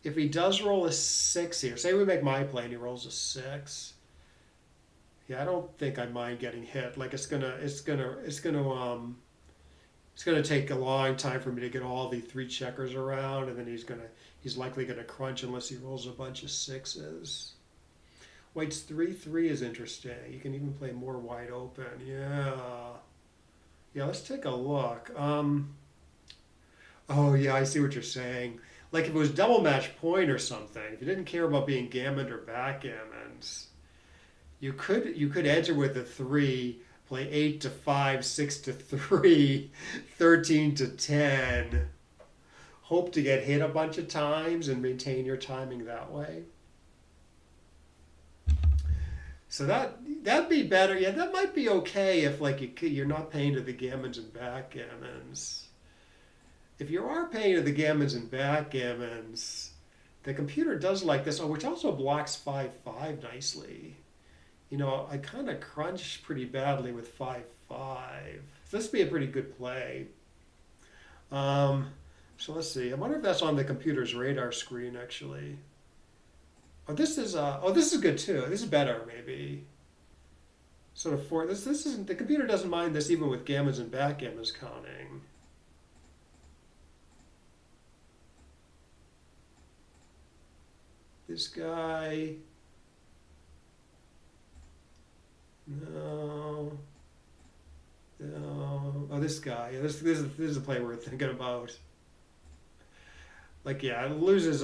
If he does roll a 6 here, say we make my play and he rolls a 6. Yeah, I don't think I mind getting hit. Like it's gonna take a long time for me to get all the 3 checkers around, and then he's likely gonna crunch unless he rolls a bunch of 6s. White's 3-3 is interesting. You can even play more wide open. Yeah, let's take a look. Oh yeah, I see what you're saying. Like if it was double match point or something, if you didn't care about being gammoned or backgammons, you could enter with a 3, play 8 to 5, 6 to 3, 13 to 10. Hope to get hit a bunch of times and maintain your timing that way. So that'd be better. Yeah, that might be okay if like you're not paying to the gammons and backgammons. If you are paying to the gammons and backgammons, the computer does like this, which also blocks 5-5 nicely. You know, I kind of crunch pretty badly with 5-5. So this would be a pretty good play. So let's see. I wonder if that's on the computer's radar screen actually. Oh, this is good too. This is better maybe. Sort of for this isn't the computer doesn't mind this even with gammons and backgammons counting. This guy. No. No. Oh, this guy. Yeah, this is a play we're thinking about. Like, yeah, it loses.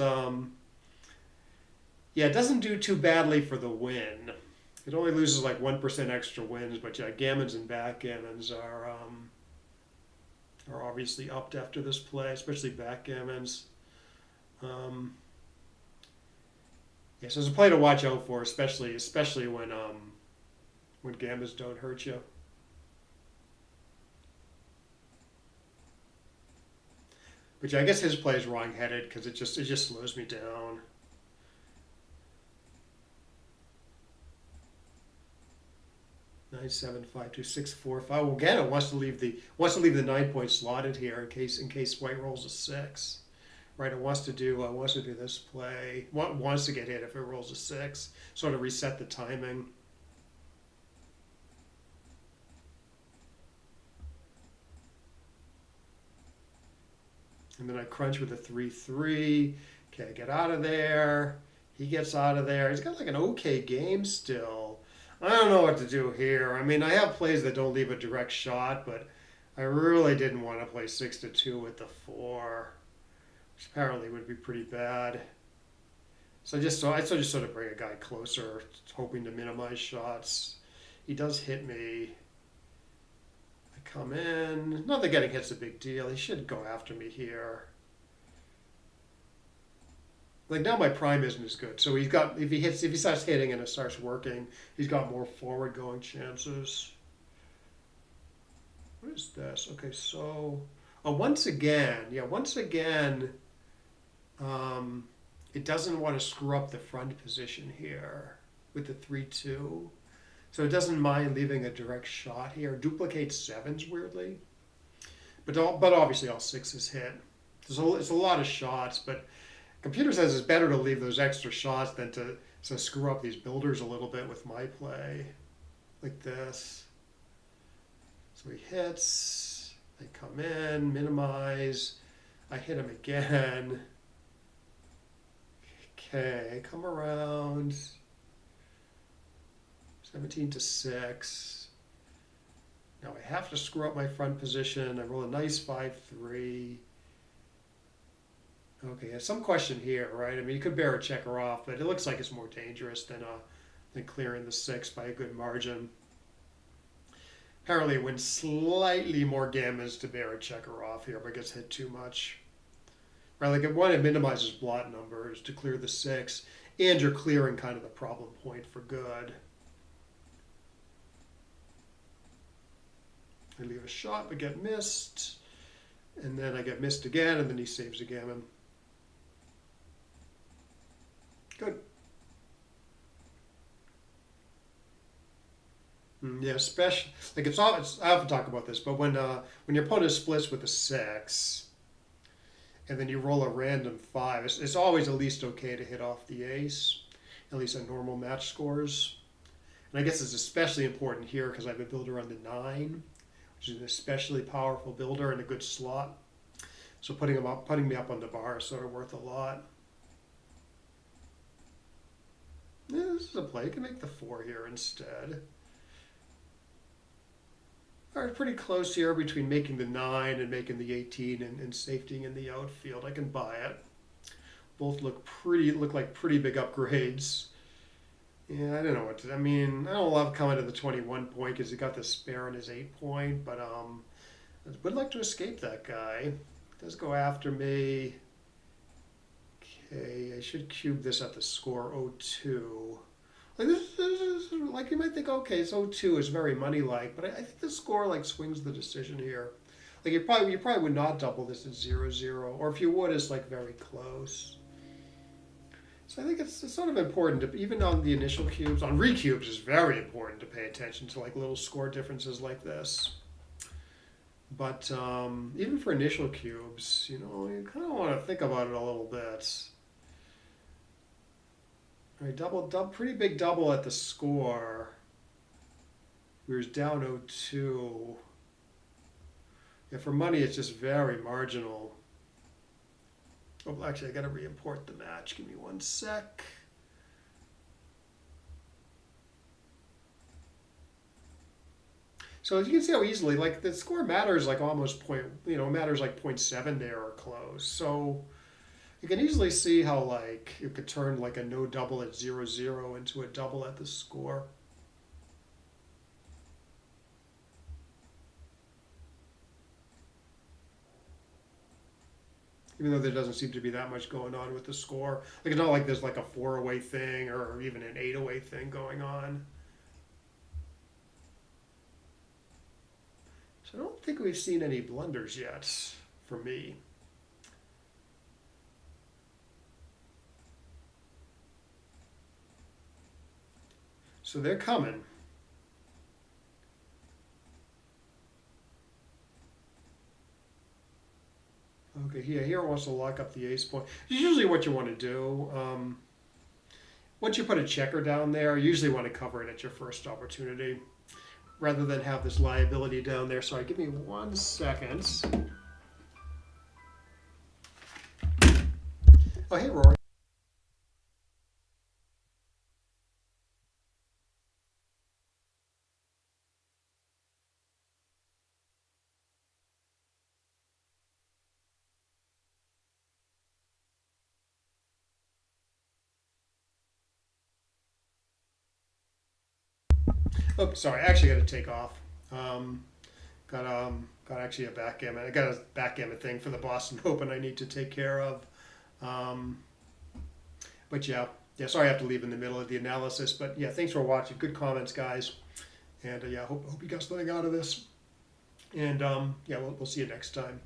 Yeah, it doesn't do too badly for the win. It only loses like 1% extra wins, but yeah, gammons and backgammons are obviously upped after this play, especially backgammons. Um, yeah, so it's a play to watch out for, especially when gammons don't hurt you. But yeah, I guess his play is wrong-headed because it just slows me down. 9, 7, 5, 2, 6, 4, 5. Well, again, it wants to leave the 9 point slotted here in case white rolls a 6. Right? It wants to do this play. Wants to get hit if it rolls a 6. Sort of reset the timing. And then I crunch with a 3-3. Okay, get out of there. He gets out of there. He's got like an okay game still. I don't know what to do here. I mean, I have plays that don't leave a direct shot, but I really didn't want to play 6-2 with the 4, which apparently would be pretty bad. So I just sort of bring a guy closer, hoping to minimize shots. He does hit me. I come in. Not that getting hit's a big deal. He should go after me here. Like now my prime isn't as good. So if he starts hitting and it starts working, he's got more forward going chances. What is this? Okay, so once again, it doesn't want to screw up the front position here with the 3-2. So it doesn't mind leaving a direct shot here. Duplicates 7s weirdly. But obviously all 6s hit. It's a lot of shots, but computer says it's better to leave those extra shots than to screw up these builders a little bit with my play. Like this. So he hits. I come in, minimize. I hit him again. Okay, come around. 17-6. Now I have to screw up my front position. I roll a nice 5-3. Okay, yeah, some question here, right? I mean, you could bear a checker off, but it looks like it's more dangerous than clearing the 6 by a good margin. Apparently it wins slightly more gammons to bear a checker off here, but gets hit too much. Right, like it minimizes blot numbers to clear the 6, and you're clearing kind of the problem point for good. I leave a shot but get missed, and then I get missed again, and then he saves a gammon. Good. Yeah, especially like I often talk about this, but when your opponent splits with a 6, and then you roll a random 5, it's always at least okay to hit off the ace, at least at normal match scores. And I guess it's especially important here because I have a builder on the 9, which is an especially powerful builder and a good slot. So putting me up on the bar is sort of worth a lot. Yeah, this is a play. You can make the 4 here instead. All right, pretty close here between making the 9 and making the 18 and safetying in the outfield. I can buy it. Both look like pretty big upgrades. Yeah, I don't know what to. I mean, I don't love coming to the 21 point because he got the spare on his 8 point, but I would like to escape that guy. Does go after me. Okay, I should cube this at the score 0-2. Like like you might think, okay, so 0-2 is very money-like, but I think the score like swings the decision here. Like you probably would not double this at 0-0, or if you would, it's like very close. So I think it's sort of important to, even on the initial cubes, on recubes, it's very important to pay attention to like little score differences like this. But even for initial cubes, you kind of want to think about it a little bit. All right, pretty big double at the score. We were down 0-2. Yeah, for money, it's just very marginal. Oh, actually, I got to re-import the match. Give me one sec. So as you can see how easily, like the score matters like almost matters like 0.7 there or close. So you can easily see how like it could turn like a no double at 0-0 into a double at the score. Even though there doesn't seem to be that much going on with the score. Like it's not like there's like a 4-away thing or even an 8-away thing going on. So I don't think we've seen any blunders yet for me. So they're coming. Okay, here wants to lock up the ace point. It's usually what you want to do. Once you put a checker down there, you usually want to cover it at your first opportunity rather than have this liability down there. Sorry, give me 1 second. Oh, hey, Rory. Oh, sorry, I actually got to take off. Um, got actually a backgammon. I got a backgammon thing for the Boston Open I need to take care of. Um, but yeah. Sorry, I have to leave in the middle of the analysis. But yeah, thanks for watching. Good comments, guys. And yeah, hope you got something out of this. And yeah, we'll see you next time.